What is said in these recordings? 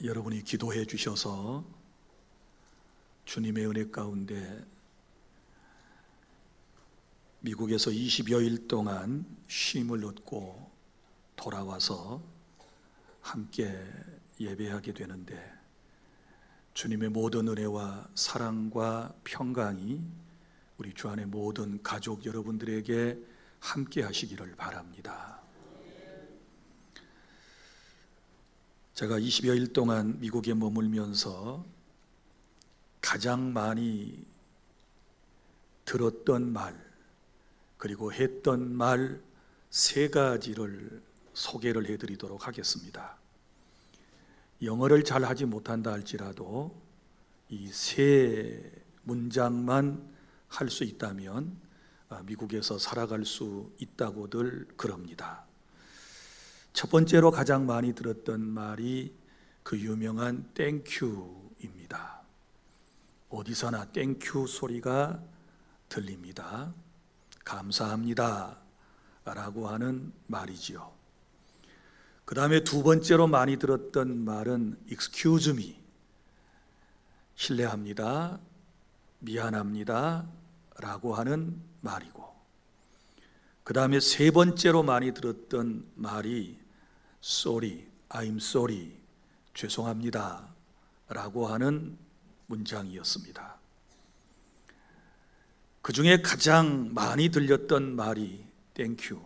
여러분이 기도해 주셔서 주님의 은혜 가운데 미국에서 20여일 동안 쉼을 얻고 돌아와서 함께 예배하게 되는데, 주님의 모든 은혜와 사랑과 평강이 우리 주 안의 모든 가족 여러분들에게 함께 하시기를 바랍니다. 제가 20여일 동안 미국에 머물면서 가장 많이 들었던 말, 그리고 했던 말 세 가지를 소개를 해드리도록 하겠습니다. 영어를 잘 하지 못한다 할지라도 이 세 문장만 할 수 있다면 미국에서 살아갈 수 있다고들 그럽니다. 첫 번째로 가장 많이 들었던 말이 그 유명한 땡큐입니다. 어디서나 땡큐 소리가 들립니다. 감사합니다 라고 하는 말이지요. 그 다음에 두 번째로 많이 들었던 말은 excuse me, 실례합니다, 미안합니다 라고 하는 말이고, 그 다음에 세 번째로 많이 들었던 말이 sorry, I'm sorry, 죄송합니다 라고 하는 문장이었습니다. 그 중에 가장 많이 들렸던 말이 땡큐,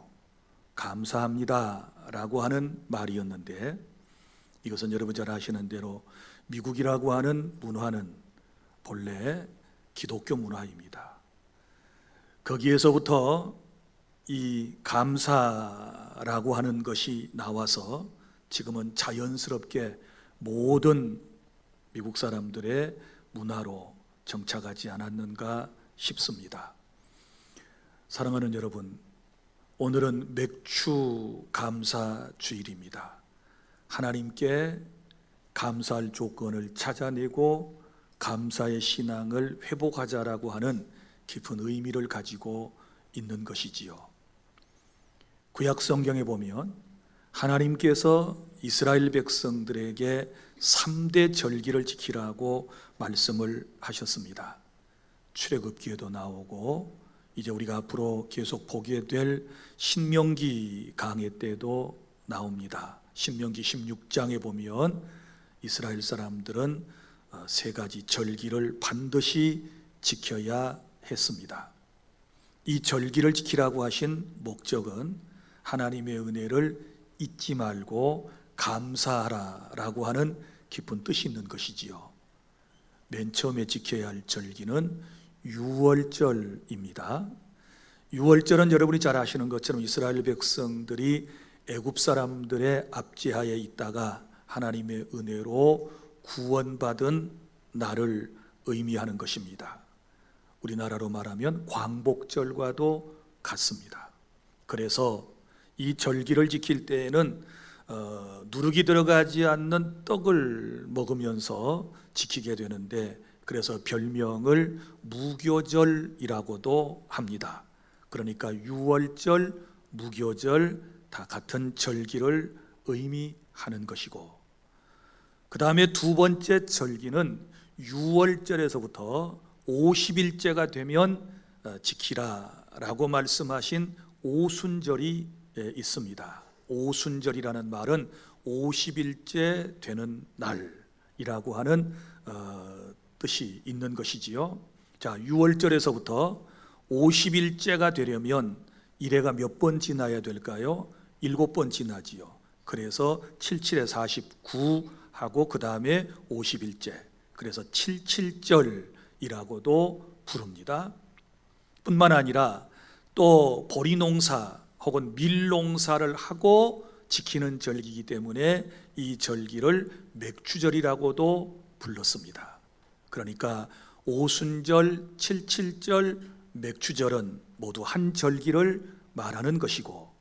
감사합니다 라고 하는 말이었는데, 이것은 여러분 잘 아시는 대로 미국이라고 하는 문화는 본래 기독교 문화입니다. 거기에서부터 이 감사라고 하는 것이 나와서 지금은 자연스럽게 모든 미국 사람들의 문화로 정착하지 않았는가 싶습니다. 사랑하는 여러분, 오늘은 맥주 감사 주일입니다. 하나님께 감사할 조건을 찾아내고 감사의 신앙을 회복하자라고 하는 깊은 의미를 가지고 있는 것이지요. 구약 성경에 보면 하나님께서 이스라엘 백성들에게 3대 절기를 지키라고 말씀을 하셨습니다. 출애굽기에도 나오고, 이제 우리가 앞으로 계속 보게 될 신명기 강해 때도 나옵니다. 신명기 16장에 보면 이스라엘 사람들은 세 가지 절기를 반드시 지켜야 했습니다. 이 절기를 지키라고 하신 목적은 하나님의 은혜를 잊지 말고 감사하라라고 하는 깊은 뜻이 있는 것이지요. 맨 처음에 지켜야 할 절기는 유월절입니다. 유월절은 여러분이 잘 아시는 것처럼 이스라엘 백성들이 애굽 사람들의 압제하에 있다가 하나님의 은혜로 구원받은 날을 의미하는 것입니다. 우리나라로 말하면 광복절과도 같습니다. 그래서 이 절기를 지킬 때에는 누룩이 들어가지 않는 떡을 먹으면서 지키게 되는데, 그래서 별명을 무교절이라고도 합니다. 그러니까 유월절, 무교절 다 같은 절기를 의미하는 것이고, 그 다음에 두 번째 절기는 유월절에서부터 50일째가 되면 지키라라고 말씀하신 오순절이 있습니다. 오순절이라는 말은 50일째 되는 날이라고 하는 뜻이 있는 것이지요. 자, 6월절에서부터 50일째가 되려면 일해가 몇 번 지나야 될까요? 7번 지나지요. 그래서 77에 49 하고 그 다음에 50일째, 그래서 77절이라고도 부릅니다. 뿐만 아니라 또 보리농사 혹은 밀농사를 하고 지키는 절기이기 때문에 이 절기를 맥주절이라고도 불렀습니다. 그러니까 오순절, 77절, 맥주절은 모두 한 절기를 말하는 것이고,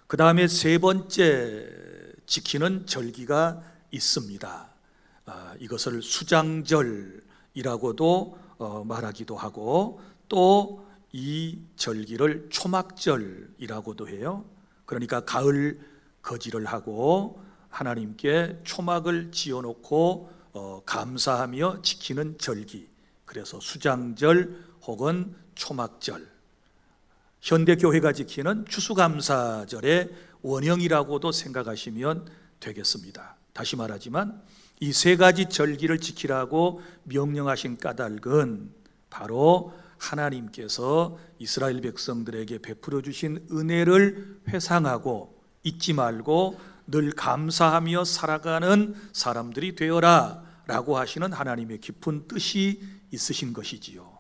그 다음에 세 번째 지키는 절기가 있습니다. 이것을 수장절이라고도 말하기도 하고, 또 이 절기를 초막절이라고도 해요. 그러니까 가을 거지를 하고 하나님께 초막을 지어놓고 감사하며 지키는 절기, 그래서 수장절 혹은 초막절, 현대교회가 지키는 추수감사절의 원형이라고도 생각하시면 되겠습니다. 다시 말하지만 이 세 가지 절기를 지키라고 명령하신 까닭은 바로 하나님께서 이스라엘 백성들에게 베풀어 주신 은혜를 회상하고 잊지 말고 늘 감사하며 살아가는 사람들이 되어라 라고 하시는 하나님의 깊은 뜻이 있으신 것이지요.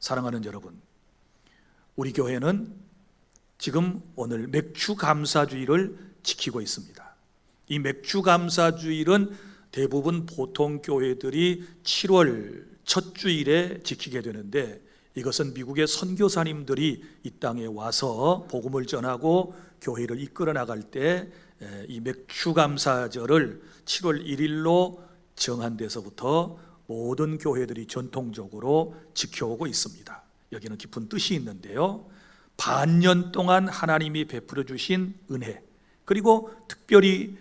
사랑하는 여러분, 우리 교회는 지금 오늘 맥주감사주의를 지키고 있습니다. 이 맥주감사주일은 대부분 보통 교회들이 7월 첫 주일에 지키게 되는데, 이것은 미국의 선교사님들이 이 땅에 와서 복음을 전하고 교회를 이끌어 나갈 때 이 맥주감사절을 7월 1일로 정한 데서부터 모든 교회들이 전통적으로 지켜오고 있습니다. 여기는 깊은 뜻이 있는데요, 반년 동안 하나님이 베풀어 주신 은혜, 그리고 특별히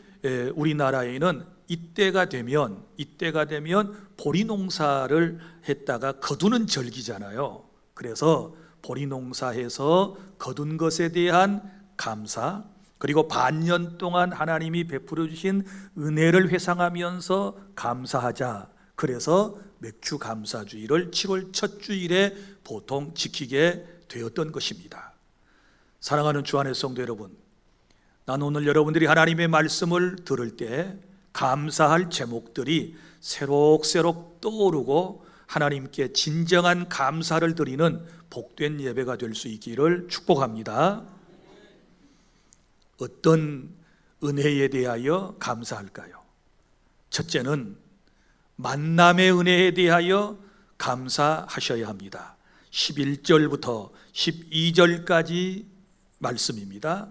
우리나라에는 이때가 되면 보리 농사를 했다가 거두는 절기잖아요. 그래서 보리 농사해서 거둔 것에 대한 감사, 그리고 반년 동안 하나님이 베풀어 주신 은혜를 회상하면서 감사하자. 그래서 맥주 감사주일을 7월 첫 주일에 보통 지키게 되었던 것입니다. 사랑하는 주 안의 성도 여러분, 난 오늘 여러분들이 하나님의 말씀을 들을 때 감사할 제목들이 새록새록 떠오르고 하나님께 진정한 감사를 드리는 복된 예배가 될 수 있기를 축복합니다. 어떤 은혜에 대하여 감사할까요? 첫째는 만남의 은혜에 대하여 감사하셔야 합니다. 11절부터 12절까지 말씀입니다.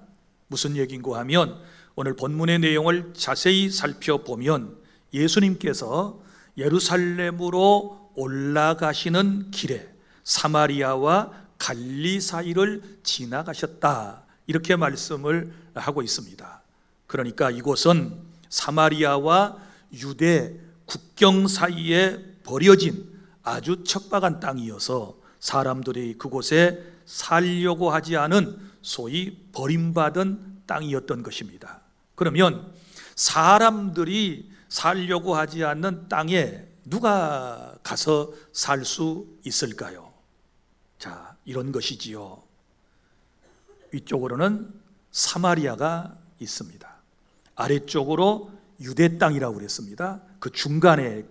무슨 얘기인가 하면 오늘 본문의 내용을 자세히 살펴보면 예수님께서 예루살렘으로 올라가시는 길에 사마리아와 갈릴리 사이를 지나가셨다, 이렇게 말씀을 하고 있습니다. 그러니까 이곳은 사마리아와 유대 국경 사이에 버려진 아주 척박한 땅이어서 사람들이 그곳에 살려고 하지 않은 소위 버림받은 땅이었던 것입니다. 그러면 사람들이 살려고 하지 않는 땅에 누가 가서 살 수 있을까요? 자, 이런 것이지요. 위쪽으로는 사마리아가 있습니다. 아래쪽으로 유대 땅이라고 그랬습니다. 그 중간에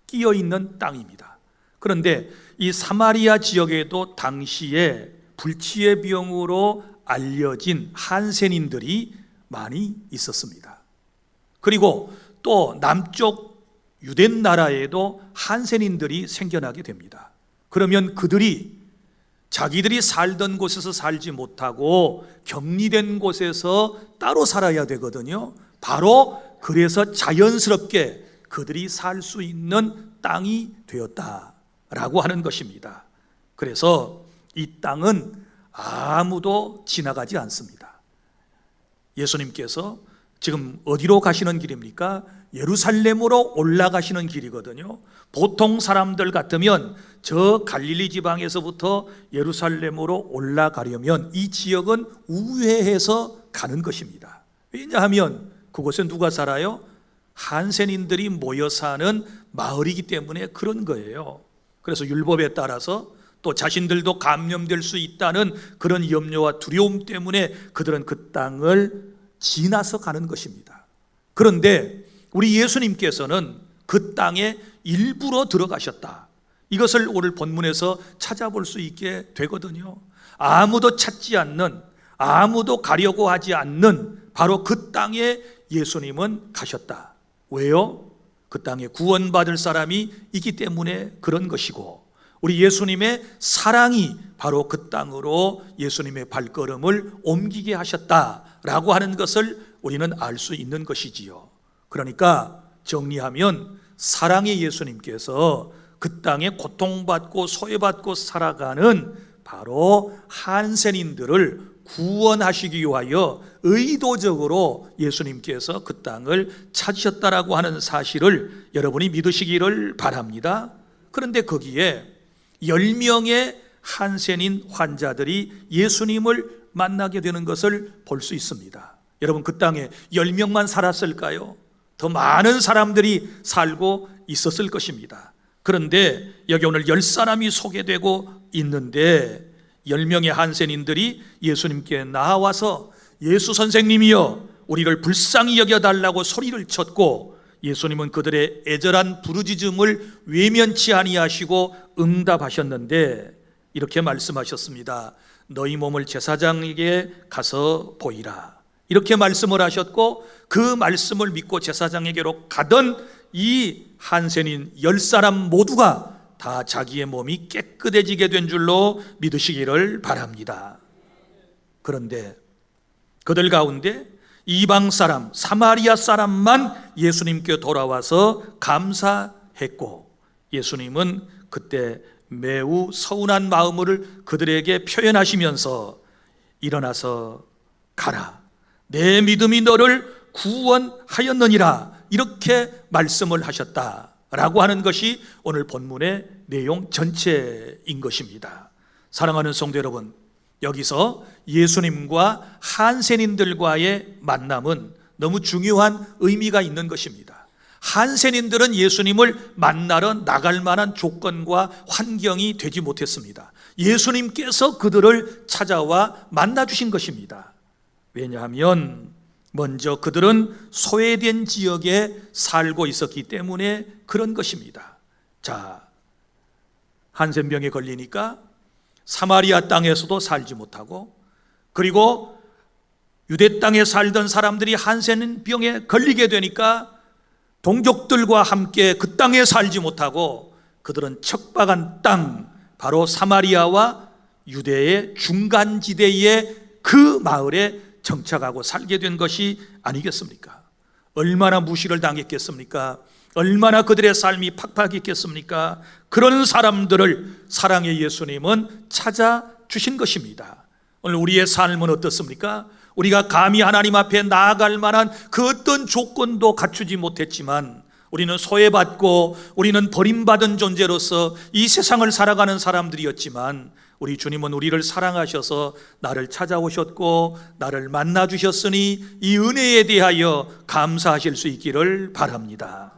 끼어 있는 땅입니다. 그런데 이 사마리아 지역에도 당시에 불치의 병으로 알려진 한센인들이 많이 있었습니다. 그리고 또 남쪽 유대 나라에도 한센인들이 생겨나게 됩니다. 그러면 그들이 자기들이 살던 곳에서 살지 못하고 격리된 곳에서 따로 살아야 되거든요. 바로 그래서 자연스럽게 그들이 살 수 있는 땅이 되었다라고 하는 것입니다. 그래서 이 땅은 아무도 지나가지 않습니다. 예수님께서 지금 어디로 가시는 길입니까? 예루살렘으로 올라가시는 길이거든요. 보통 사람들 같으면 저 갈릴리 지방에서부터 예루살렘으로 올라가려면 이 지역은 우회해서 가는 것입니다. 왜냐하면 그곳에 누가 살아요? 한센인들이 모여 사는 마을이기 때문에 그런 거예요. 그래서 율법에 따라서 또 자신들도 감염될 수 있다는 그런 염려와 두려움 때문에 그들은 그 땅을 지나서 가는 것입니다. 그런데 우리 예수님께서는 그 땅에 일부러 들어가셨다. 이것을 오늘 본문에서 찾아볼 수 있게 되거든요. 아무도 찾지 않는, 아무도 가려고 하지 않는 바로 그 땅에 예수님은 가셨다. 왜요? 그 땅에 구원받을 사람이 있기 때문에 그런 것이고, 우리 예수님의 사랑이 바로 그 땅으로 예수님의 발걸음을 옮기게 하셨다라고 하는 것을 우리는 알 수 있는 것이지요. 그러니까 정리하면 사랑의 예수님께서 그 땅에 고통받고 소외받고 살아가는 바로 한센인들을 구원하시기 위하여 의도적으로 예수님께서 그 땅을 찾으셨다라고 하는 사실을 여러분이 믿으시기를 바랍니다. 그런데 거기에 10명의 한센인 환자들이 예수님을 만나게 되는 것을 볼 수 있습니다. 여러분, 그 땅에 10명만 살았을까요? 더 많은 사람들이 살고 있었을 것입니다. 그런데 여기 오늘 10사람이 소개되고 있는데 10명의 한센인들이 예수님께 나와서 예수 선생님이여 우리를 불쌍히 여겨달라고 소리를 쳤고, 예수님은 그들의 애절한 부르짖음을 외면치 아니하시고 응답하셨는데 이렇게 말씀하셨습니다. 너희 몸을 제사장에게 가서 보이라. 이렇게 말씀을 하셨고, 그 말씀을 믿고 제사장에게로 가던 이 한센인 10사람 모두가 다 자기의 몸이 깨끗해지게 된 줄로 믿으시기를 바랍니다. 그런데 그들 가운데 이방 사람, 사마리아 사람만 예수님께 돌아와서 감사했고, 예수님은 그때 매우 서운한 마음을 그들에게 표현하시면서 일어나서 가라, 내 믿음이 너를 구원하였느니라, 이렇게 말씀을 하셨다라고 하는 것이 오늘 본문의 내용 전체인 것입니다. 사랑하는 성도 여러분, 여기서 예수님과 한센인들과의 만남은 너무 중요한 의미가 있는 것입니다. 한센인들은 예수님을 만나러 나갈 만한 조건과 환경이 되지 못했습니다. 예수님께서 그들을 찾아와 만나 주신 것입니다. 왜냐하면 먼저 그들은 소외된 지역에 살고 있었기 때문에 그런 것입니다. 자, 한센병에 걸리니까 사마리아 땅에서도 살지 못하고, 그리고 유대 땅에 살던 사람들이 한센병에 걸리게 되니까 동족들과 함께 그 땅에 살지 못하고, 그들은 척박한 땅, 바로 사마리아와 유대의 중간지대의 그 마을에 정착하고 살게 된 것이 아니겠습니까? 얼마나 무시를 당했겠습니까? 얼마나 그들의 삶이 팍팍했겠습니까? 그런 사람들을 사랑의 예수님은 찾아주신 것입니다. 오늘 우리의 삶은 어떻습니까? 우리가 감히 하나님 앞에 나아갈 만한 그 어떤 조건도 갖추지 못했지만, 우리는 소외받고 우리는 버림받은 존재로서 이 세상을 살아가는 사람들이었지만, 우리 주님은 우리를 사랑하셔서 나를 찾아오셨고 나를 만나 주셨으니 이 은혜에 대하여 감사하실 수 있기를 바랍니다.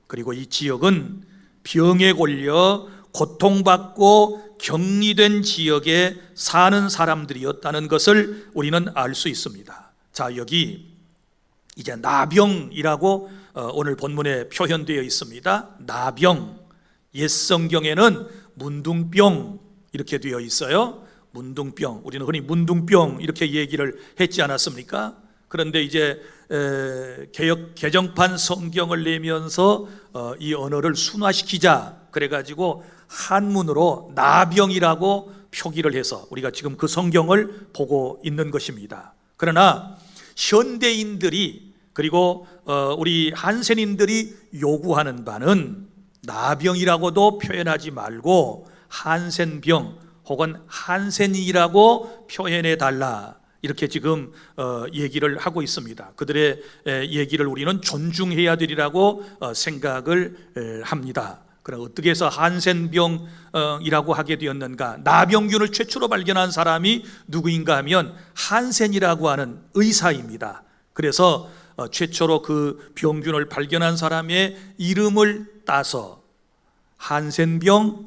그리고 이 지역은 병에 걸려 고통받고 격리된 지역에 사는 사람들이었다는 것을 우리는 알 수 있습니다. 자, 여기 이제 나병이라고 오늘 본문에 표현되어 있습니다. 나병, 옛 성경에는 문둥병 이렇게 되어 있어요. 문둥병, 우리는 흔히 문둥병 이렇게 얘기를 했지 않았습니까? 그런데 이제 개정판 성경을 내면서 이 언어를 순화시키자 그래가지고 한문으로 나병이라고 표기를 해서 우리가 지금 그 성경을 보고 있는 것입니다. 그러나 현대인들이, 그리고 우리 한센인들이 요구하는 바는 나병이라고도 표현하지 말고 한센병 혹은 한센이라고 표현해 달라, 이렇게 지금 얘기를 하고 있습니다. 그들의 얘기를 우리는 존중해야 되리라고 생각을 합니다. 그럼 어떻게 해서 한센병이라고 하게 되었는가? 나병균을 최초로 발견한 사람이 누구인가 하면 한센이라고 하는 의사입니다. 그래서 최초로 그 병균을 발견한 사람의 이름을 따서 한센병에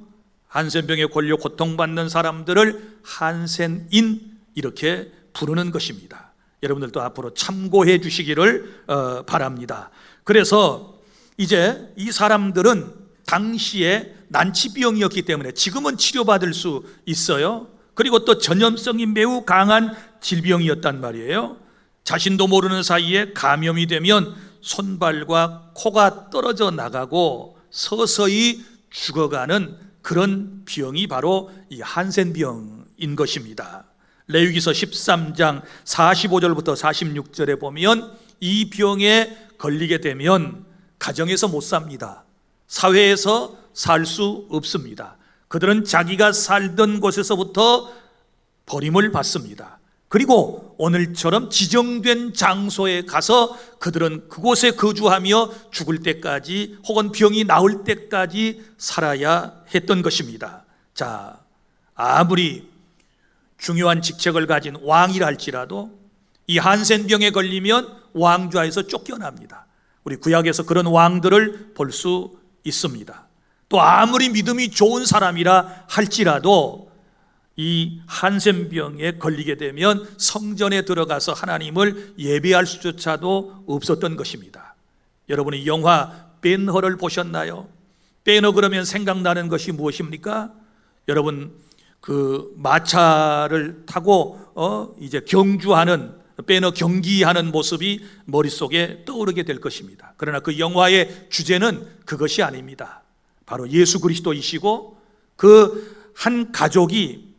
걸려 고통받는 사람들을 한센인 이렇게 부르는 것입니다. 여러분들도 앞으로 참고해 주시기를 바랍니다. 그래서 이제 이 사람들은 당시에 난치병이었기 때문에 지금은 치료받을 수 있어요. 그리고 또 전염성이 매우 강한 질병이었단 말이에요. 자신도 모르는 사이에 감염이 되면 손발과 코가 떨어져 나가고 서서히 죽어가는 그런 병이 바로 이 한센병인 것입니다. 레위기서 13장 45절부터 46절에 보면 이 병에 걸리게 되면 가정에서 못 삽니다. 사회에서 살 수 없습니다. 그들은 자기가 살던 곳에서부터 버림을 받습니다. 그리고 오늘처럼 지정된 장소에 가서 그들은 그곳에 거주하며 죽을 때까지 혹은 병이 나을 때까지 살아야 했던 것입니다. 자, 아무리 중요한 직책을 가진 왕이라 할지라도 이 한센병에 걸리면 왕좌에서 쫓겨납니다. 우리 구약에서 그런 왕들을 볼 수 있습니다. 또 아무리 믿음이 좋은 사람이라 할지라도 이 한센병에 걸리게 되면 성전에 들어가서 하나님을 예배할 수조차도 없었던 것입니다. 여러분이 영화 벤허를 보셨나요? 벤허 그러면 생각나는 것이 무엇입니까? 여러분 그 마차를 타고 이제 경주하는 벤허 경기하는 모습이 머릿속에 떠오르게 될 것입니다. 그러나 그 영화의 주제는 그것이 아닙니다. 바로 예수 그리스도이시고 그 한 가족이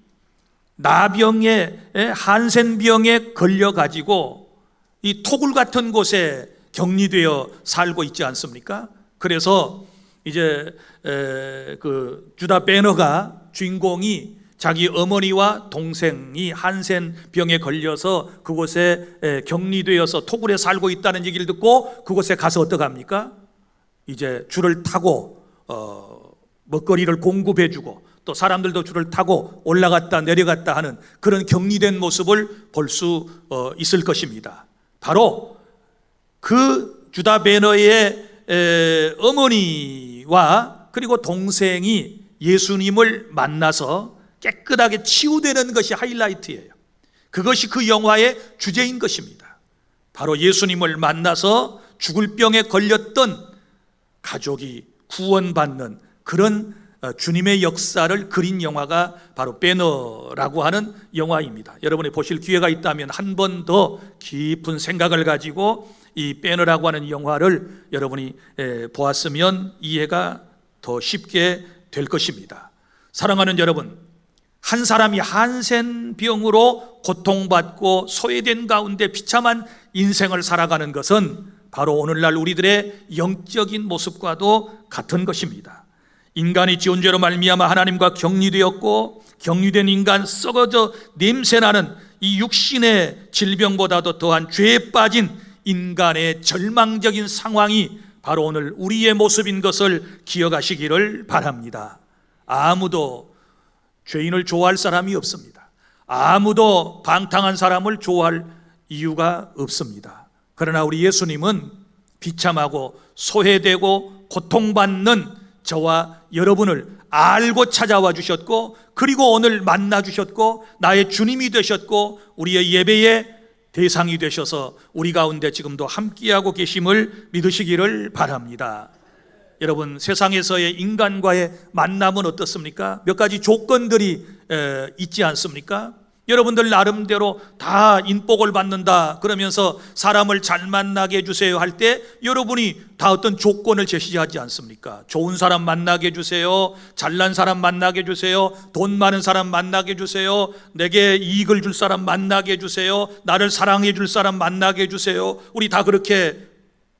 나병에 한센병에 걸려 가지고 이 토굴 같은 곳에 격리되어 살고 있지 않습니까? 그래서 이제 그 주다 베너가 주인공이 자기 어머니와 동생이 한센병에 걸려서 그곳에 격리되어서 토굴에 살고 있다는 얘기를 듣고 그곳에 가서 어떡합니까? 이제 줄을 타고 먹거리를 공급해주고 또 사람들도 줄을 타고 올라갔다 내려갔다 하는 그런 격리된 모습을 볼 수 있을 것입니다. 바로 그 주다 베너의 어머니와 그리고 동생이 예수님을 만나서 깨끗하게 치유되는 것이 하이라이트예요. 그것이 그 영화의 주제인 것입니다. 바로 예수님을 만나서 죽을 병에 걸렸던 가족이 구원받는 그런 주님의 역사를 그린 영화가 바로 베너라고 하는 영화입니다. 여러분이 보실 기회가 있다면 한 번 더 깊은 생각을 가지고 이 베너라고 하는 영화를 여러분이 보았으면 이해가 더 쉽게 될 것입니다. 사랑하는 여러분, 한 사람이 한센병으로 고통받고 소외된 가운데 비참한 인생을 살아가는 것은 바로 오늘날 우리들의 영적인 모습과도 같은 것입니다. 인간이 지은 죄로 말미암아 하나님과 격리되었고 격리된 인간 썩어져 냄새나는 이 육신의 질병보다도 더한 죄에 빠진 인간의 절망적인 상황이 바로 오늘 우리의 모습인 것을 기억하시기를 바랍니다. 아무도 죄인을 좋아할 사람이 없습니다. 아무도 방탕한 사람을 좋아할 이유가 없습니다. 그러나 우리 예수님은 비참하고 소외되고 고통받는 저와 여러분을 알고 찾아와 주셨고 그리고 오늘 만나 주셨고 나의 주님이 되셨고 우리의 예배의 대상이 되셔서 우리 가운데 지금도 함께하고 계심을 믿으시기를 바랍니다. 여러분, 세상에서의 인간과의 만남은 어떻습니까? 몇 가지 조건들이 있지 않습니까? 여러분들 나름대로 다 인복을 받는다 그러면서 사람을 잘 만나게 해주세요 할 때 여러분이 다 어떤 조건을 제시하지 않습니까? 좋은 사람 만나게 해주세요, 잘난 사람 만나게 해주세요, 돈 많은 사람 만나게 해주세요, 내게 이익을 줄 사람 만나게 해주세요, 나를 사랑해 줄 사람 만나게 해주세요. 우리 다 그렇게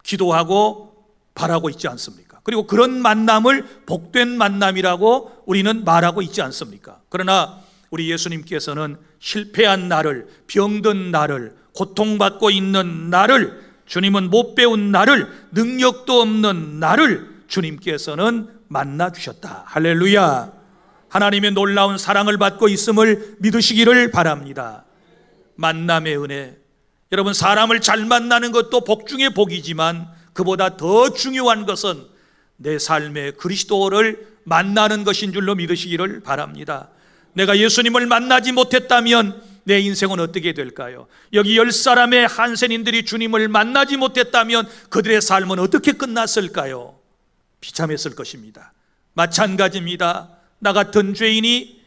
기도하고 바라고 있지 않습니까? 그리고 그런 만남을 복된 만남이라고 우리는 말하고 있지 않습니까? 그러나 우리 예수님께서는 실패한 나를, 병든 나를, 고통받고 있는 나를, 주님은 못 배운 나를, 능력도 없는 나를 주님께서는 만나 주셨다. 할렐루야. 하나님의 놀라운 사랑을 받고 있음을 믿으시기를 바랍니다. 만남의 은혜. 여러분, 사람을 잘 만나는 것도 복 중의 복이지만 그보다 더 중요한 것은 내 삶에 그리스도를 만나는 것인 줄로 믿으시기를 바랍니다. 내가 예수님을 만나지 못했다면 내 인생은 어떻게 될까요? 여기 10사람의 한센인들이 주님을 만나지 못했다면 그들의 삶은 어떻게 끝났을까요? 비참했을 것입니다. 마찬가지입니다. 나 같은 죄인이,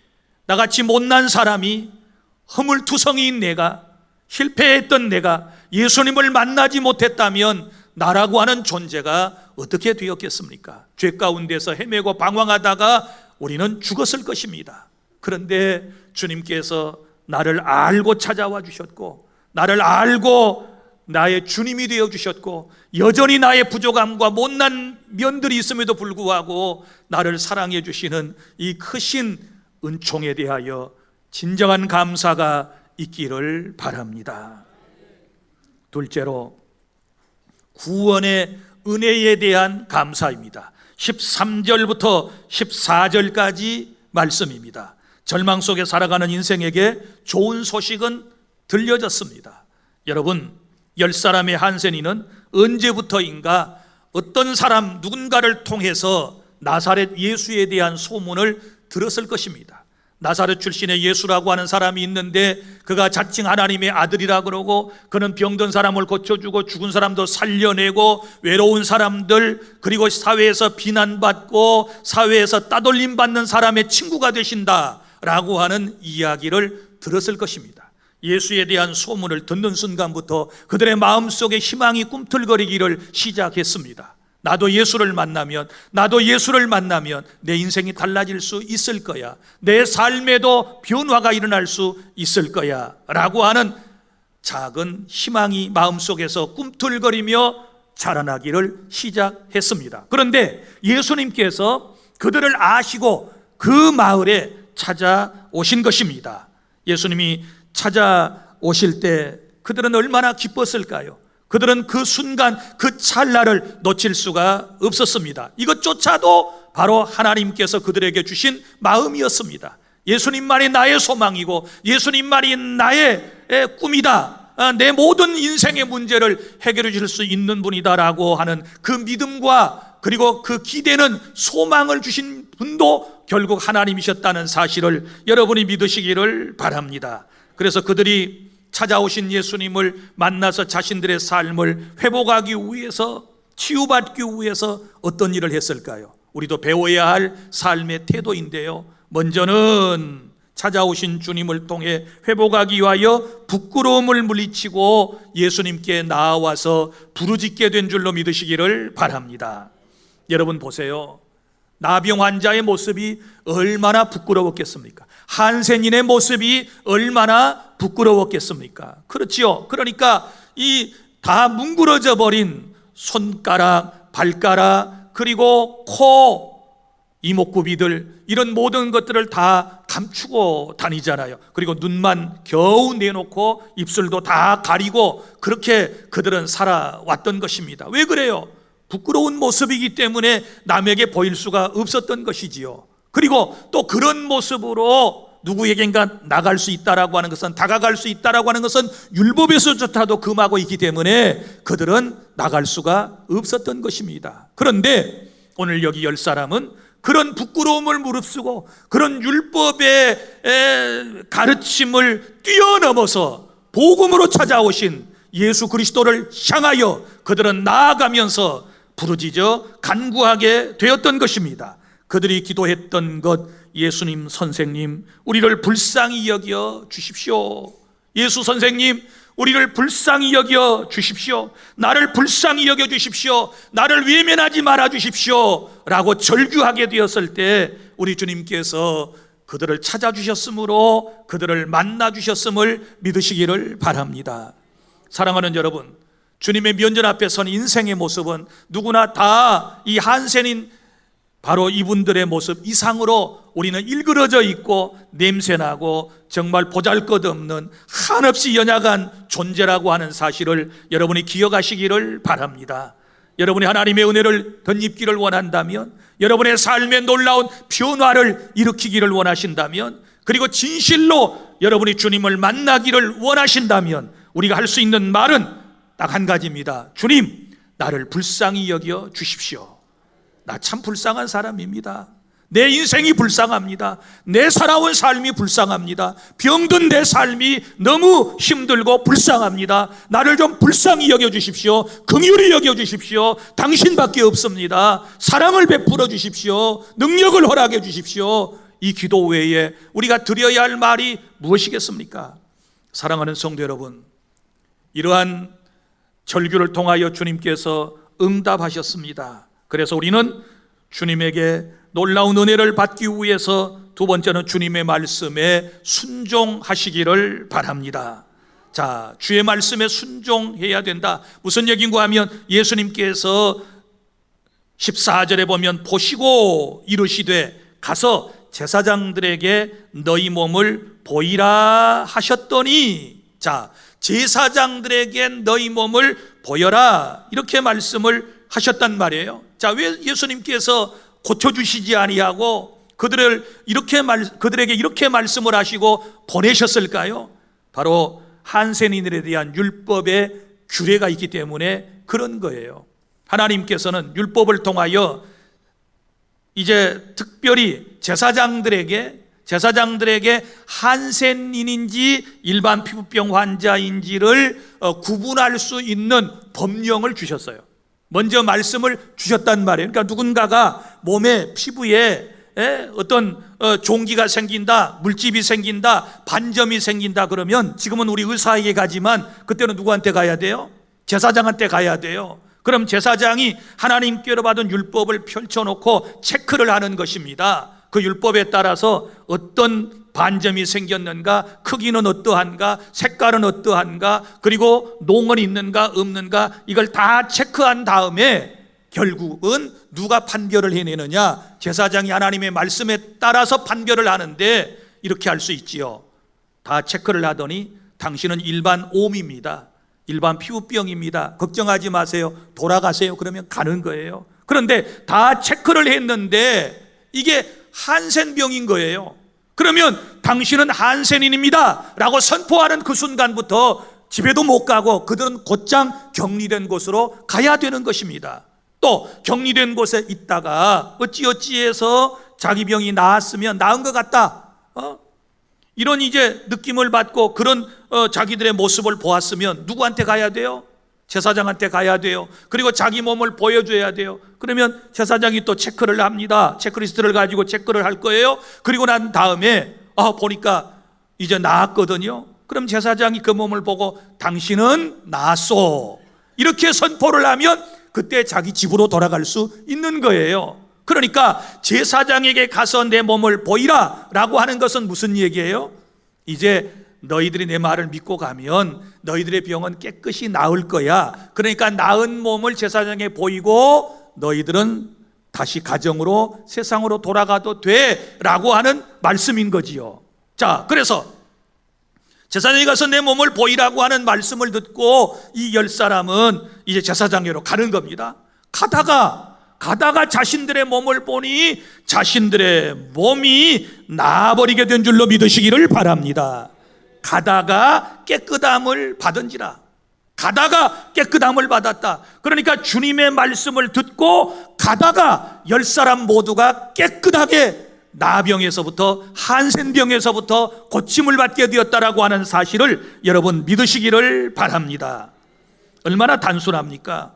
나같이 못난 사람이, 허물투성이인 내가, 실패했던 내가 예수님을 만나지 못했다면 나라고 하는 존재가 어떻게 되었겠습니까? 죄 가운데서 헤매고 방황하다가 우리는 죽었을 것입니다. 그런데 주님께서 나를 알고 찾아와 주셨고 나를 알고 나의 주님이 되어 주셨고 여전히 나의 부족함과 못난 면들이 있음에도 불구하고 나를 사랑해 주시는 이 크신 은총에 대하여 진정한 감사가 있기를 바랍니다. 둘째로 구원의 은혜에 대한 감사입니다. 13절부터 14절까지 말씀입니다. 절망 속에 살아가는 인생에게 좋은 소식은 들려졌습니다. 여러분, 10사람의 한센이는 언제부터인가 어떤 사람 누군가를 통해서 나사렛 예수에 대한 소문을 들었을 것입니다. 나사렛 출신의 예수라고 하는 사람이 있는데 그가 자칭 하나님의 아들이라 그러고 그는 병든 사람을 고쳐주고 죽은 사람도 살려내고 외로운 사람들 그리고 사회에서 비난받고 사회에서 따돌림 받는 사람의 친구가 되신다라고 하는 이야기를 들었을 것입니다. 예수에 대한 소문을 듣는 순간부터 그들의 마음속에 희망이 꿈틀거리기를 시작했습니다. 나도 예수를 만나면 내 인생이 달라질 수 있을 거야. 내 삶에도 변화가 일어날 수 있을 거야 라고 하는 작은 희망이 마음속에서 꿈틀거리며 자라나기를 시작했습니다. 그런데 예수님께서 그들을 아시고 그 마을에 찾아오신 것입니다. 예수님이 찾아오실 때 그들은 얼마나 기뻤을까요? 그들은 그 순간 그 찰나를 놓칠 수가 없었습니다. 이것조차도 바로 하나님께서 그들에게 주신 마음이었습니다. 예수님만이 나의 소망이고 예수님만이 나의 꿈이다, 내 모든 인생의 문제를 해결해 줄 수 있는 분이다라고 하는 그 믿음과 그리고 그 기대는 소망을 주신 분도 결국 하나님이셨다는 사실을 여러분이 믿으시기를 바랍니다. 그래서 그들이 찾아오신 예수님을 만나서 자신들의 삶을 회복하기 위해서, 치유받기 위해서 어떤 일을 했을까요? 우리도 배워야 할 삶의 태도인데요, 먼저는 찾아오신 주님을 통해 회복하기 위하여 부끄러움을 물리치고 예수님께 나와서 부르짖게 된 줄로 믿으시기를 바랍니다. 여러분 보세요, 나병 환자의 모습이 얼마나 부끄러웠겠습니까? 한센인의 모습이 얼마나 부끄러웠겠습니까? 그렇지요. 그러니까 이 다 뭉그러져 버린 손가락, 발가락, 그리고 코, 이목구비들, 이런 모든 것들을 다 감추고 다니잖아요. 그리고 눈만 겨우 내놓고 입술도 다 가리고 그렇게 그들은 살아왔던 것입니다. 왜 그래요? 부끄러운 모습이기 때문에 남에게 보일 수가 없었던 것이지요. 그리고 또 그런 모습으로 누구에겐가 나갈 수 있다라고 하는 것은, 다가갈 수 있다라고 하는 것은 율법에서조차도 금하고 있기 때문에 그들은 나갈 수가 없었던 것입니다. 그런데 오늘 여기 10사람은 그런 부끄러움을 무릅쓰고 그런 율법의 가르침을 뛰어넘어서 복음으로 찾아오신 예수 그리스도를 향하여 그들은 나아가면서 부르짖어 간구하게 되었던 것입니다. 그들이 기도했던 것, 예수님 선생님, 우리를 불쌍히 여겨 주십시오. 예수 선생님, 우리를 불쌍히 여겨 주십시오. 나를 불쌍히 여겨 주십시오. 나를 외면하지 말아 주십시오 라고 절규하게 되었을 때 우리 주님께서 그들을 찾아주셨으므로 그들을 만나주셨음을 믿으시기를 바랍니다. 사랑하는 여러분, 주님의 면전 앞에 선 인생의 모습은 누구나 다 이 한센인 바로 이분들의 모습 이상으로 우리는 일그러져 있고 냄새나고 정말 보잘것없는 한없이 연약한 존재라고 하는 사실을 여러분이 기억하시기를 바랍니다. 여러분이 하나님의 은혜를 덧입기를 원한다면, 여러분의 삶에 놀라운 변화를 일으키기를 원하신다면, 그리고 진실로 여러분이 주님을 만나기를 원하신다면 우리가 할 수 있는 말은 딱 한 가지입니다. 주님, 나를 불쌍히 여겨 주십시오. 나 참 불쌍한 사람입니다. 내 인생이 불쌍합니다. 내 살아온 삶이 불쌍합니다. 병든 내 삶이 너무 힘들고 불쌍합니다. 나를 좀 불쌍히 여겨주십시오. 긍휼히 여겨주십시오. 당신밖에 없습니다. 사랑을 베풀어 주십시오. 능력을 허락해 주십시오. 이 기도 외에 우리가 드려야 할 말이 무엇이겠습니까? 사랑하는 성도 여러분, 이러한 절규를 통하여 주님께서 응답하셨습니다. 그래서 우리는 주님에게 놀라운 은혜를 받기 위해서 두 번째는 주님의 말씀에 순종하시기를 바랍니다. 자, 주의 말씀에 순종해야 된다. 무슨 얘기인가 하면 예수님께서 14절에 보면 보시고 이르시되 가서 제사장들에게 너희 몸을 보이라 하셨더니, 자, 제사장들에게 너희 몸을 보여라 이렇게 말씀을 하셨단 말이에요. 자, 왜 예수님께서 고쳐주시지 아니하고 그들에게 이렇게 말씀을 하시고 보내셨을까요? 바로 한센인들에 대한 율법의 규례가 있기 때문에 그런 거예요. 하나님께서는 율법을 통하여 이제 특별히 제사장들에게 한센인인지 일반 피부병 환자인지를 구분할 수 있는 법령을 주셨어요. 먼저 말씀을 주셨단 말이에요. 그러니까 누군가가 몸에 피부에 어떤 종기가 생긴다, 물집이 생긴다, 반점이 생긴다 그러면 지금은 우리 의사에게 가지만 그때는 누구한테 가야 돼요? 제사장한테 가야 돼요. 그럼 제사장이 하나님께로 받은 율법을 펼쳐놓고 체크를 하는 것입니다. 그 율법에 따라서 어떤 반점이 생겼는가, 크기는 어떠한가, 색깔은 어떠한가, 그리고 농은 있는가 없는가, 이걸 다 체크한 다음에 결국은 누가 판결을 해내느냐? 제사장이 하나님의 말씀에 따라서 판결을 하는데 이렇게 할 수 있지요. 다 체크를 하더니 당신은 일반 오미입니다. 일반 피부병입니다. 걱정하지 마세요. 돌아가세요. 그러면 가는 거예요. 그런데 다 체크를 했는데 이게 한센병인 거예요. 그러면 당신은 한센인입니다 라고 선포하는 그 순간부터 집에도 못 가고 그들은 곧장 격리된 곳으로 가야 되는 것입니다. 또 격리된 곳에 있다가 어찌어찌해서 자기 병이 나았으면 나은 것 같다, 이런 이제 느낌을 받고 그런 자기들의 모습을 보았으면 누구한테 가야 돼요? 제사장한테 가야 돼요. 그리고 자기 몸을 보여줘야 돼요. 그러면 제사장이 또 체크를 합니다. 체크리스트를 가지고 체크를 할 거예요. 그리고 난 다음에 보니까 이제 나았거든요. 그럼 제사장이 그 몸을 보고 당신은 나았소 이렇게 선포를 하면 그때 자기 집으로 돌아갈 수 있는 거예요. 그러니까 제사장에게 가서 내 몸을 보이라 라고 하는 것은 무슨 얘기예요? 이제 너희들이 내 말을 믿고 가면 너희들의 병은 깨끗이 나을 거야. 그러니까 나은 몸을 제사장에 보이고 너희들은 다시 가정으로 세상으로 돌아가도 돼 라고 하는 말씀인 거지요. 자, 그래서 제사장에 가서 내 몸을 보이라고 하는 말씀을 듣고 이 10사람은 이제 제사장에로 가는 겁니다. 가다가 자신들의 몸을 보니 자신들의 몸이 나아버리게 된 줄로 믿으시기를 바랍니다. 가다가 깨끗함을 받은지라. 가다가 깨끗함을 받았다. 그러니까 주님의 말씀을 듣고 가다가 10사람 모두가 깨끗하게 나병에서부터 한센병에서부터 고침을 받게 되었다라고 하는 사실을 여러분 믿으시기를 바랍니다. 얼마나 단순합니까?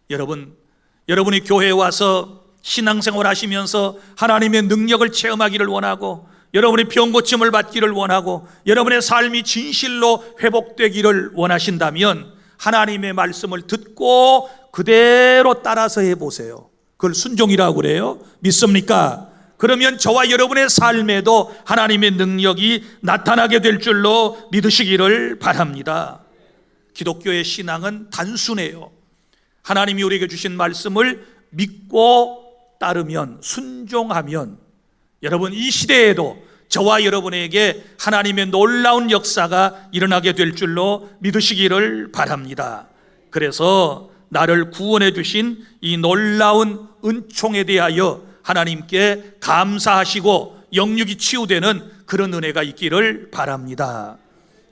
여러분이 교회에 와서 신앙생활 하시면서 하나님의 능력을 체험하기를 원하고 여러분이 병고침을 받기를 원하고 여러분의 삶이 진실로 회복되기를 원하신다면 하나님의 말씀을 듣고 그대로 따라서 해보세요. 그걸 순종이라고 그래요. 믿습니까? 그러면 저와 여러분의 삶에도 하나님의 능력이 나타나게 될 줄로 믿으시기를 바랍니다. 기독교의 신앙은 단순해요. 하나님이 우리에게 주신 말씀을 믿고 따르면, 순종하면 여러분 이 시대에도 저와 여러분에게 하나님의 놀라운 역사가 일어나게 될 줄로 믿으시기를 바랍니다. 그래서 나를 구원해 주신 이 놀라운 은총에 대하여 하나님께 감사하시고 영육이 치유되는 그런 은혜가 있기를 바랍니다.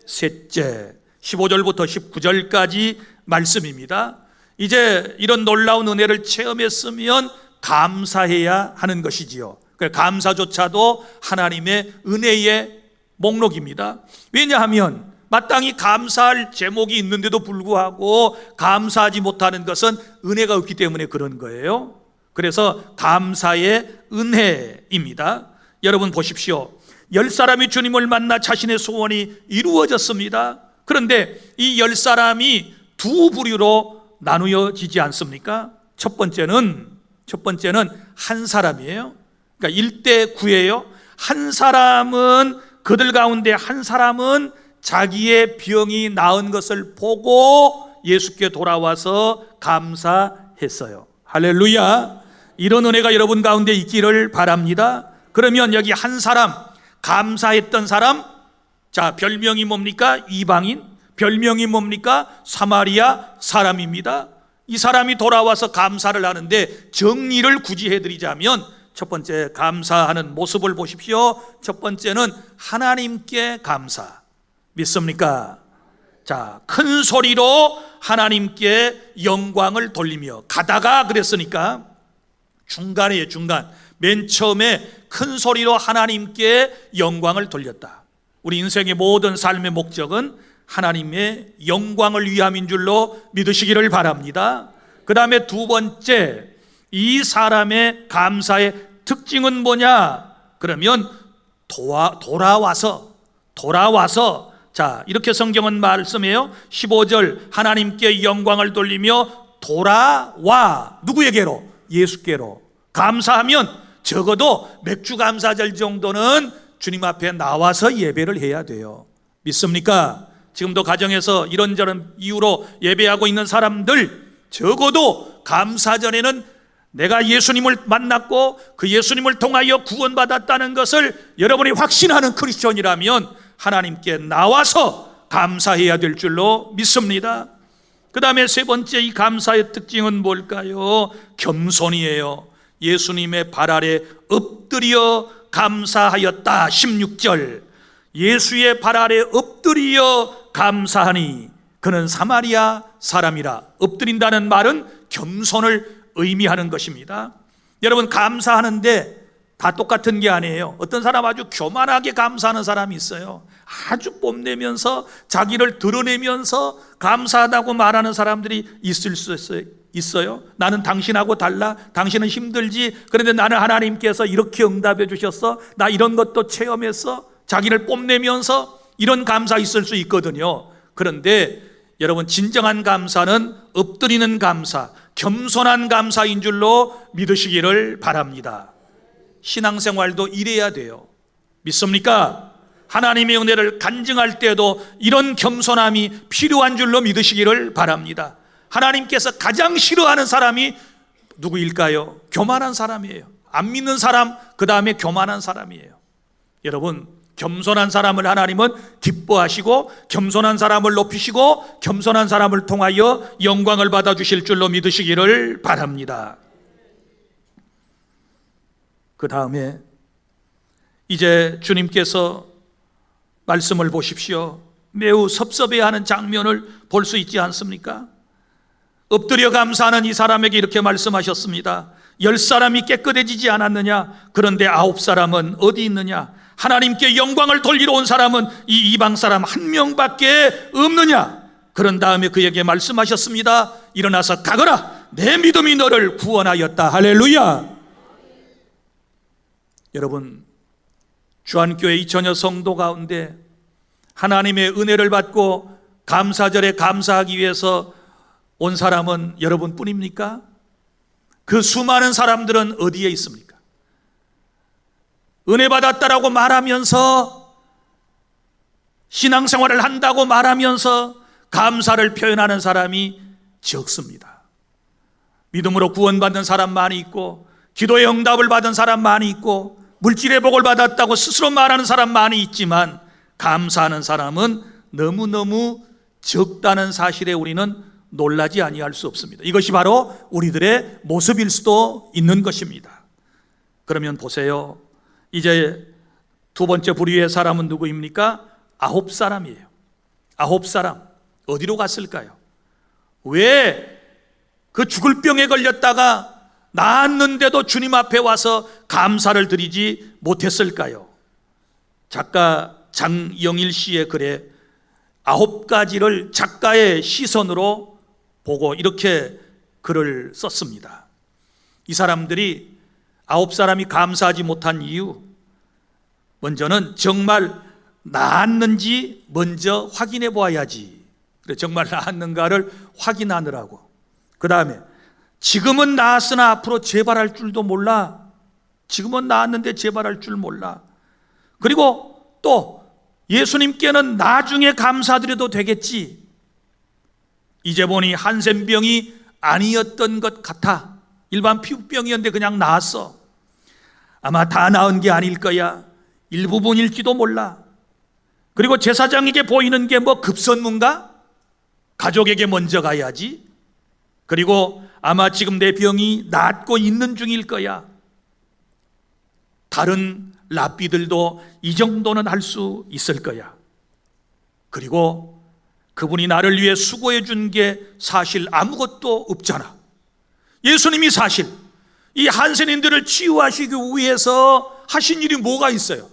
셋째, 15절부터 19절까지 말씀입니다. 이제 이런 놀라운 은혜를 체험했으면 감사해야 하는 것이지요. 감사조차도 하나님의 은혜의 목록입니다. 왜냐하면 마땅히 감사할 제목이 있는데도 불구하고 감사하지 못하는 것은 은혜가 없기 때문에 그런 거예요. 그래서 감사의 은혜입니다. 여러분 보십시오. 10사람이 주님을 만나 자신의 소원이 이루어졌습니다. 그런데 이 10사람이 두 부류로 나누어지지 않습니까? 첫 번째는 한 사람이에요. 그러니까 1대 9예요. 한 사람은, 그들 가운데 한 사람은 자기의 병이 나은 것을 보고 예수께 돌아와서 감사했어요. 할렐루야. 이런 은혜가 여러분 가운데 있기를 바랍니다. 그러면 여기 한 사람, 감사했던 사람, 자, 별명이 뭡니까? 이방인. 별명이 뭡니까? 사마리아 사람입니다. 이 사람이 돌아와서 감사를 하는데 정리를 굳이 해드리자면 첫 번째 감사하는 모습을 보십시오. 첫 번째는 하나님께 감사. 믿습니까? 자, 큰 소리로 하나님께 영광을 돌리며 가다가 그랬으니까 중간이에요. 중간. 맨 처음에 큰 소리로 하나님께 영광을 돌렸다. 우리 인생의 모든 삶의 목적은 하나님의 영광을 위함인 줄로 믿으시기를 바랍니다. 그 다음에 두 번째, 이 사람의 감사의 특징은 뭐냐? 그러면 돌아와서 자, 이렇게 성경은 말씀해요. 15절, 하나님께 영광을 돌리며 돌아와. 누구에게로? 예수께로. 감사하면 적어도 맥주 감사절 정도는 주님 앞에 나와서 예배를 해야 돼요. 믿습니까? 지금도 가정에서 이런저런 이유로 예배하고 있는 사람들, 적어도 감사전에는 내가 예수님을 만났고 그 예수님을 통하여 구원받았다는 것을 여러분이 확신하는 크리스천이라면 하나님께 나와서 감사해야 될 줄로 믿습니다. 그 다음에 세 번째, 이 감사의 특징은 뭘까요? 겸손이에요. 예수님의 발 아래 엎드려 감사하였다. 16절, 예수의 발 아래 엎드려 감사하니 그는 사마리아 사람이라. 엎드린다는 말은 겸손을 의미하는 것입니다. 여러분, 감사하는데 다 똑같은 게 아니에요. 어떤 사람 아주 교만하게 감사하는 사람이 있어요. 아주 뽐내면서 자기를 드러내면서 감사하다고 말하는 사람들이 있을 수 있어요. 나는 당신하고 달라. 당신은 힘들지. 그런데 나는 하나님께서 이렇게 응답해 주셨어. 나 이런 것도 체험했어. 자기를 뽐내면서 이런 감사 있을 수 있거든요. 그런데 여러분, 진정한 감사는 엎드리는 감사, 겸손한 감사인 줄로 믿으시기를 바랍니다. 신앙생활도 이래야 돼요. 믿습니까? 하나님의 은혜를 간증할 때도 이런 겸손함이 필요한 줄로 믿으시기를 바랍니다. 하나님께서 가장 싫어하는 사람이 누구일까요? 교만한 사람이에요. 안 믿는 사람, 그 다음에 교만한 사람이에요. 여러분, 겸손한 사람을 하나님은 기뻐하시고 겸손한 사람을 높이시고 겸손한 사람을 통하여 영광을 받아주실 줄로 믿으시기를 바랍니다. 그 다음에 이제 주님께서 말씀을 보십시오. 매우 섭섭해하는 장면을 볼 수 있지 않습니까? 엎드려 감사하는 이 사람에게 이렇게 말씀하셨습니다. 10사람이 깨끗해지지 않았느냐? 그런데 9사람은 어디 있느냐? 하나님께 영광을 돌리러 온 사람은 이 이방 사람 한 명밖에 없느냐? 그런 다음에 그에게 말씀하셨습니다. 일어나서 가거라. 내 믿음이 너를 구원하였다. 할렐루야. 여러분, 주안교회 이 전혀 성도 가운데 하나님의 은혜를 받고 감사절에 감사하기 위해서 온 사람은 여러분뿐입니까? 그 수많은 사람들은 어디에 있습니까? 은혜 받았다라고 말하면서, 신앙생활을 한다고 말하면서 감사를 표현하는 사람이 적습니다. 믿음으로 구원받는 사람 많이 있고, 기도의 응답을 받은 사람 많이 있고, 물질의 복을 받았다고 스스로 말하는 사람 많이 있지만 감사하는 사람은 너무너무 적다는 사실에 우리는 놀라지 아니할 수 없습니다. 이것이 바로 우리들의 모습일 수도 있는 것입니다. 그러면 보세요. 이제 두 번째 부류의 사람은 누구입니까? 9사람이에요. 9사람. 어디로 갔을까요? 왜 그 죽을 병에 걸렸다가 나았는데도 주님 앞에 와서 감사를 드리지 못했을까요? 작가 장영일 씨의 글에 9가지를 작가의 시선으로 보고 이렇게 글을 썼습니다. 이 사람들이 9사람이 감사하지 못한 이유, 먼저는 정말 나았는지 먼저 확인해 보아야지. 그래, 정말 나았는가를 확인하느라고. 그 다음에 지금은 나았으나 앞으로 재발할 줄도 몰라. 지금은 나았는데 재발할 줄 몰라. 그리고 또 예수님께는 나중에 감사드려도 되겠지. 이제 보니 한센병이 아니었던 것 같아. 일반 피부병이었는데 그냥 나았어. 아마 다 나은 게 아닐 거야. 일부분일지도 몰라. 그리고 제사장에게 보이는 게 뭐 급선무인가? 가족에게 먼저 가야지. 그리고 아마 지금 내 병이 낫고 있는 중일 거야. 다른 랍비들도 이 정도는 할 수 있을 거야. 그리고 그분이 나를 위해 수고해 준 게 사실 아무것도 없잖아. 예수님이 사실 이 한센인들을 치유하시기 위해서 하신 일이 뭐가 있어요?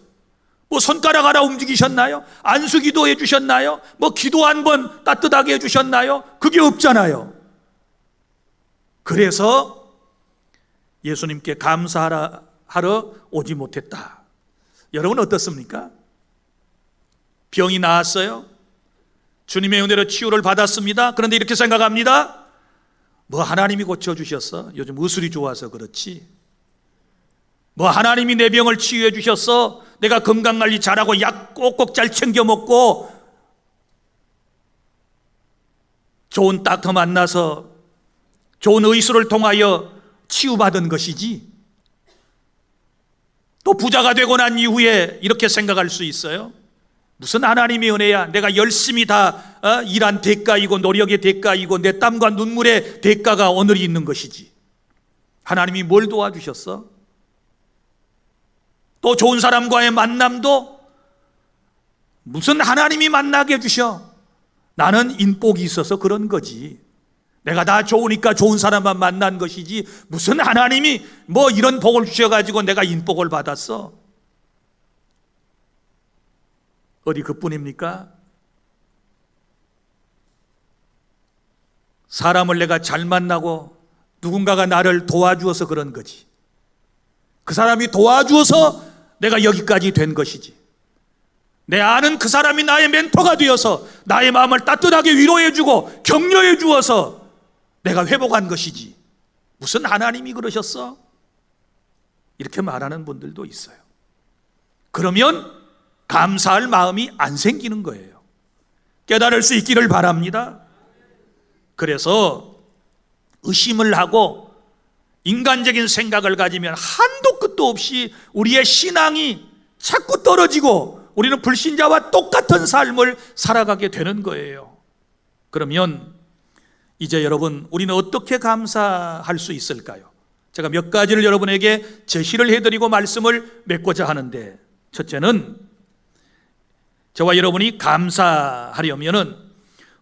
뭐 손가락 하나 움직이셨나요? 안수기도 해주셨나요? 뭐 기도 한 번 따뜻하게 해주셨나요? 그게 없잖아요. 그래서 예수님께 감사하러 오지 못했다. 여러분 어떻습니까? 병이 나았어요. 주님의 은혜로 치유를 받았습니다. 그런데 이렇게 생각합니다. 뭐 하나님이 고쳐주셨어? 요즘 의술이 좋아서 그렇지. 뭐 하나님이 내 병을 치유해 주셨어? 내가 건강관리 잘하고 약 꼭꼭 잘 챙겨 먹고 좋은 닥터 만나서 좋은 의술을 통하여 치유받은 것이지. 또 부자가 되고 난 이후에 이렇게 생각할 수 있어요. 무슨 하나님의 은혜야. 내가 열심히 다 일한 대가이고 노력의 대가이고 내 땀과 눈물의 대가가 오늘이 있는 것이지. 하나님이 뭘 도와주셨어? 또 좋은 사람과의 만남도 무슨 하나님이 만나게 해주셔? 나는 인복이 있어서 그런 거지. 내가 다 좋으니까 좋은 사람만 만난 것이지 무슨 하나님이 뭐 이런 복을 주셔가지고 내가 인복을 받았어? 어디 그뿐입니까? 사람을 내가 잘 만나고 누군가가 나를 도와주어서 그런 거지. 그 사람이 도와주어서 내가 여기까지 된 것이지. 내 아는 그 사람이 나의 멘토가 되어서 나의 마음을 따뜻하게 위로해주고 격려해 주어서 내가 회복한 것이지. 무슨 하나님이 그러셨어? 이렇게 말하는 분들도 있어요. 그러면 감사할 마음이 안 생기는 거예요. 깨달을 수 있기를 바랍니다. 그래서 의심을 하고 인간적인 생각을 가지면 한도 끝도 없이 우리의 신앙이 자꾸 떨어지고 우리는 불신자와 똑같은 삶을 살아가게 되는 거예요. 그러면 이제 여러분, 우리는 어떻게 감사할 수 있을까요? 제가 몇 가지를 여러분에게 제시를 해드리고 말씀을 맺고자 하는데, 첫째는 저와 여러분이 감사하려면은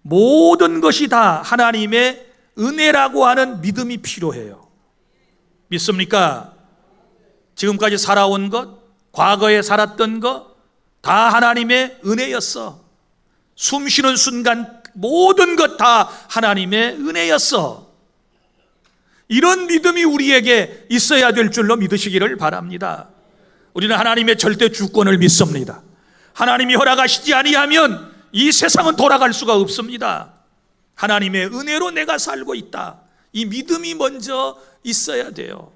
모든 것이 다 하나님의 은혜라고 하는 믿음이 필요해요. 믿습니까? 지금까지 살아온 것, 과거에 살았던 것 다 하나님의 은혜였어. 숨 쉬는 순간 모든 것 다 하나님의 은혜였어. 이런 믿음이 우리에게 있어야 될 줄로 믿으시기를 바랍니다. 우리는 하나님의 절대 주권을 믿습니다. 하나님이 허락하시지 아니하면 이 세상은 돌아갈 수가 없습니다. 하나님의 은혜로 내가 살고 있다. 이 믿음이 먼저 있어야 돼요.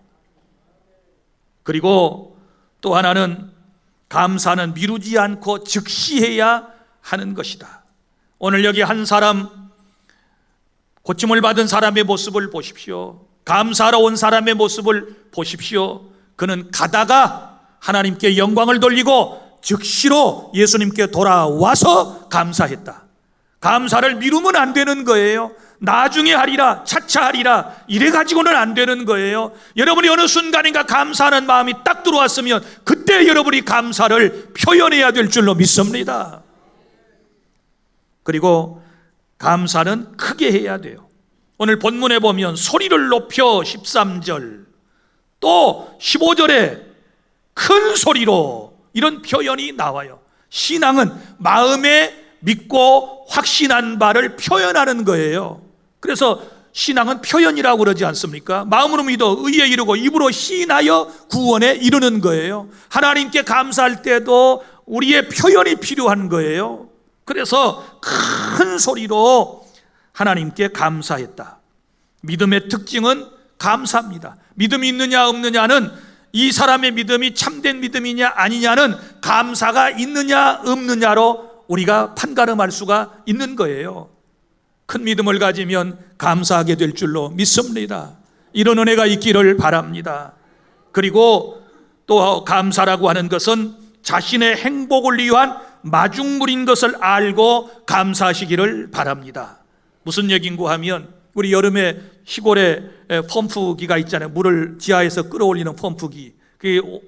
그리고 또 하나는 감사는 미루지 않고 즉시해야 하는 것이다. 오늘 여기 한 사람, 고침을 받은 사람의 모습을 보십시오. 감사하러 온 사람의 모습을 보십시오. 그는 가다가 하나님께 영광을 돌리고 즉시로 예수님께 돌아와서 감사했다. 감사를 미루면 안 되는 거예요. 나중에 하리라, 차차 하리라, 이래 가지고는 안 되는 거예요. 여러분이 어느 순간인가 감사하는 마음이 딱 들어왔으면 그때 여러분이 감사를 표현해야 될 줄로 믿습니다. 그리고 감사는 크게 해야 돼요. 오늘 본문에 보면 소리를 높여 13절, 또 15절에 큰 소리로, 이런 표현이 나와요. 신앙은 마음에 믿고 확신한 바를 표현하는 거예요. 그래서 신앙은 표현이라고 그러지 않습니까? 마음으로 믿어 의에 이르고 입으로 시인하여 구원에 이르는 거예요. 하나님께 감사할 때도 우리의 표현이 필요한 거예요. 그래서 큰 소리로 하나님께 감사했다. 믿음의 특징은 감사입니다. 믿음이 있느냐 없느냐는, 이 사람의 믿음이 참된 믿음이냐 아니냐는 감사가 있느냐 없느냐로 우리가 판가름할 수가 있는 거예요. 큰 믿음을 가지면 감사하게 될 줄로 믿습니다. 이런 은혜가 있기를 바랍니다. 그리고 또 감사라고 하는 것은 자신의 행복을 위한 마중물인 것을 알고 감사하시기를 바랍니다. 무슨 얘긴고 하면 우리 여름에 시골에 펌프기가 있잖아요. 물을 지하에서 끌어올리는 펌프기.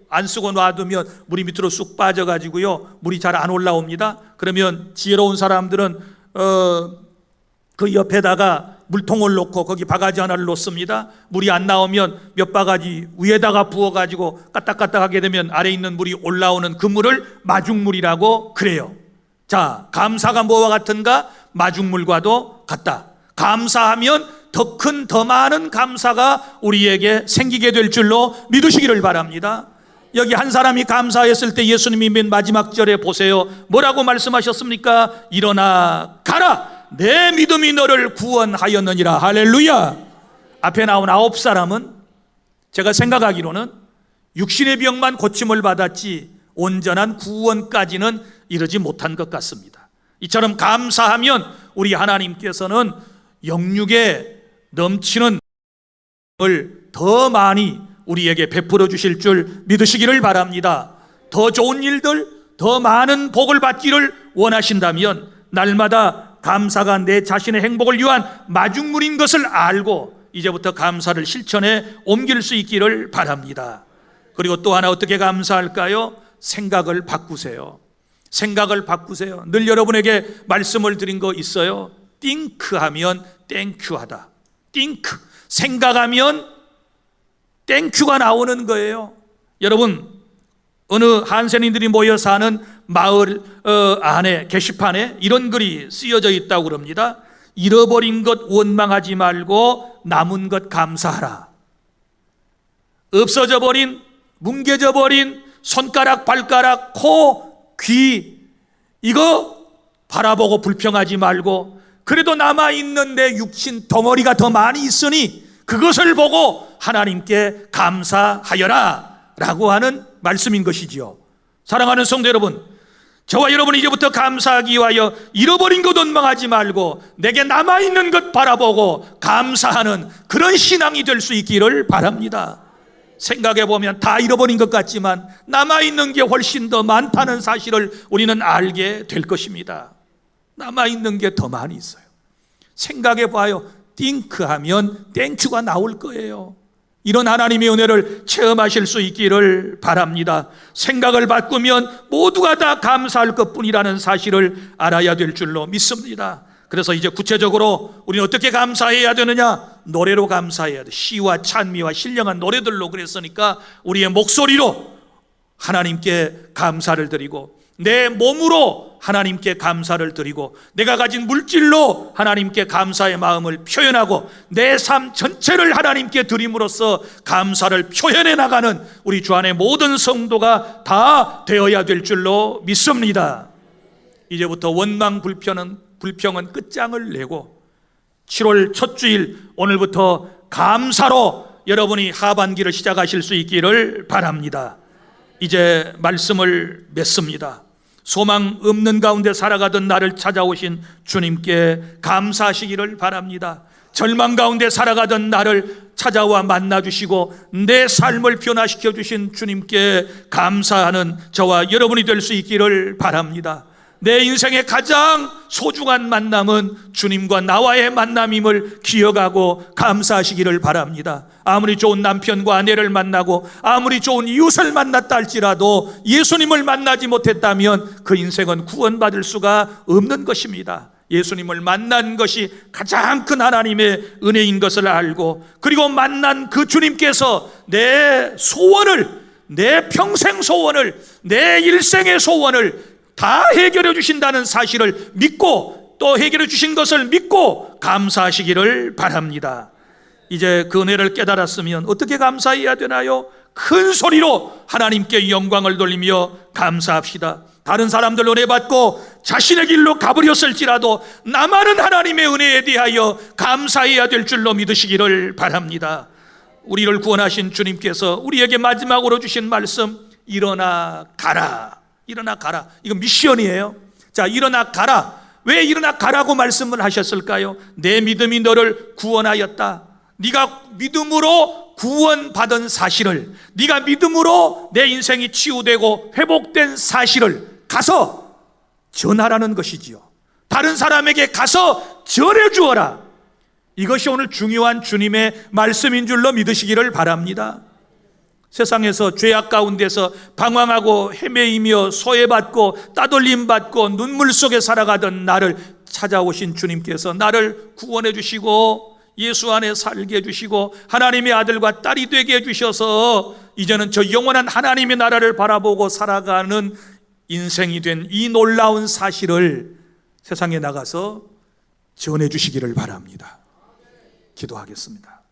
안 쓰고 놔두면 물이 밑으로 쑥 빠져가지고요, 물이 잘 안 올라옵니다. 그러면 지혜로운 사람들은 그 옆에다가 물통을 놓고 거기 바가지 하나를 놓습니다. 물이 안 나오면 몇 바가지 위에다가 부어가지고 까딱까딱하게 되면 아래 있는 물이 올라오는 그 물을 마중물이라고 그래요. 자, 감사가 뭐와 같은가? 마중물과도 같다. 감사하면 더 큰, 더 많은 감사가 우리에게 생기게 될 줄로 믿으시기를 바랍니다. 여기 한 사람이 감사했을 때 예수님이 맨 마지막 절에 보세요. 뭐라고 말씀하셨습니까? 일어나 가라! 내 믿음이 너를 구원하였느니라. 할렐루야. 앞에 나온 9사람은 제가 생각하기로는 육신의 병만 고침을 받았지 온전한 구원까지는 이르지 못한 것 같습니다. 이처럼 감사하면 우리 하나님께서는 영육에 넘치는 을 더 많이 우리에게 베풀어 주실 줄 믿으시기를 바랍니다. 더 좋은 일들, 더 많은 복을 받기를 원하신다면 날마다 감사가 내 자신의 행복을 위한 마중물인 것을 알고 이제부터 감사를 실천에 옮길 수 있기를 바랍니다. 그리고 또 하나 어떻게 감사할까요? 생각을 바꾸세요. 생각을 바꾸세요. 늘 여러분에게 말씀을 드린 거 있어요. think 하면 땡큐하다. think, 생각하면 땡큐가 나오는 거예요. 여러분, 어느 한센인들이 모여 사는 마을 안에 게시판에 이런 글이 쓰여져 있다고 그럽니다. 잃어버린 것 원망하지 말고 남은 것 감사하라. 없어져 버린, 뭉개져 버린 손가락, 발가락, 코, 귀, 이거 바라보고 불평하지 말고 그래도 남아있는 내 육신 덩어리가 더 많이 있으니 그것을 보고 하나님께 감사하여라 라고 하는 말씀인 것이지요. 사랑하는 성도 여러분, 저와 여러분이 이제부터 감사하기 위하여 잃어버린 것 원망하지 말고 내게 남아있는 것 바라보고 감사하는 그런 신앙이 될 수 있기를 바랍니다. 생각해 보면 다 잃어버린 것 같지만 남아있는 게 훨씬 더 많다는 사실을 우리는 알게 될 것입니다. 남아있는 게 더 많이 있어요. 생각해 봐요. think 하면 땡큐가 나올 거예요. 이런 하나님의 은혜를 체험하실 수 있기를 바랍니다. 생각을 바꾸면 모두가 다 감사할 것뿐이라는 사실을 알아야 될 줄로 믿습니다. 그래서 이제 구체적으로 우리는 어떻게 감사해야 되느냐? 노래로 감사해야 돼. 시와 찬미와 신령한 노래들로 그랬으니까 우리의 목소리로 하나님께 감사를 드리고 내 몸으로 하나님께 감사를 드리고 내가 가진 물질로 하나님께 감사의 마음을 표현하고 내 삶 전체를 하나님께 드림으로써 감사를 표현해 나가는 우리 주 안의 모든 성도가 다 되어야 될 줄로 믿습니다. 이제부터 원망 불평은 끝장을 내고 7월 첫 주일 오늘부터 감사로 여러분이 하반기를 시작하실 수 있기를 바랍니다. 이제 말씀을 맺습니다. 소망 없는 가운데 살아가던 나를 찾아오신 주님께 감사하시기를 바랍니다. 절망 가운데 살아가던 나를 찾아와 만나주시고 내 삶을 변화시켜 주신 주님께 감사하는 저와 여러분이 될 수 있기를 바랍니다. 내 인생의 가장 소중한 만남은 주님과 나와의 만남임을 기억하고 감사하시기를 바랍니다. 아무리 좋은 남편과 아내를 만나고 아무리 좋은 이웃을 만났다 할지라도 예수님을 만나지 못했다면 그 인생은 구원받을 수가 없는 것입니다. 예수님을 만난 것이 가장 큰 하나님의 은혜인 것을 알고 그리고 만난 그 주님께서 내 소원을, 내 평생 소원을, 내 일생의 소원을 다 해결해 주신다는 사실을 믿고 또 해결해 주신 것을 믿고 감사하시기를 바랍니다. 이제 그 은혜를 깨달았으면 어떻게 감사해야 되나요? 큰 소리로 하나님께 영광을 돌리며 감사합시다. 다른 사람들 은혜 받고 자신의 길로 가버렸을지라도 나만은 하나님의 은혜에 대하여 감사해야 될 줄로 믿으시기를 바랍니다. 우리를 구원하신 주님께서 우리에게 마지막으로 주신 말씀, 일어나 가라. 일어나 가라. 이건 미션이에요. 자, 일어나 가라. 왜 일어나 가라고 말씀을 하셨을까요? 내 믿음이 너를 구원하였다. 네가 믿음으로 구원받은 사실을, 네가 믿음으로 내 인생이 치유되고 회복된 사실을 가서 전하라는 것이지요. 다른 사람에게 가서 전해주어라. 이것이 오늘 중요한 주님의 말씀인 줄로 믿으시기를 바랍니다. 세상에서 죄악 가운데서 방황하고 헤매이며 소외받고 따돌림받고 눈물 속에 살아가던 나를 찾아오신 주님께서 나를 구원해 주시고 예수 안에 살게 해주시고 하나님의 아들과 딸이 되게 해주셔서 이제는 저 영원한 하나님의 나라를 바라보고 살아가는 인생이 된 이 놀라운 사실을 세상에 나가서 전해 주시기를 바랍니다. 기도하겠습니다.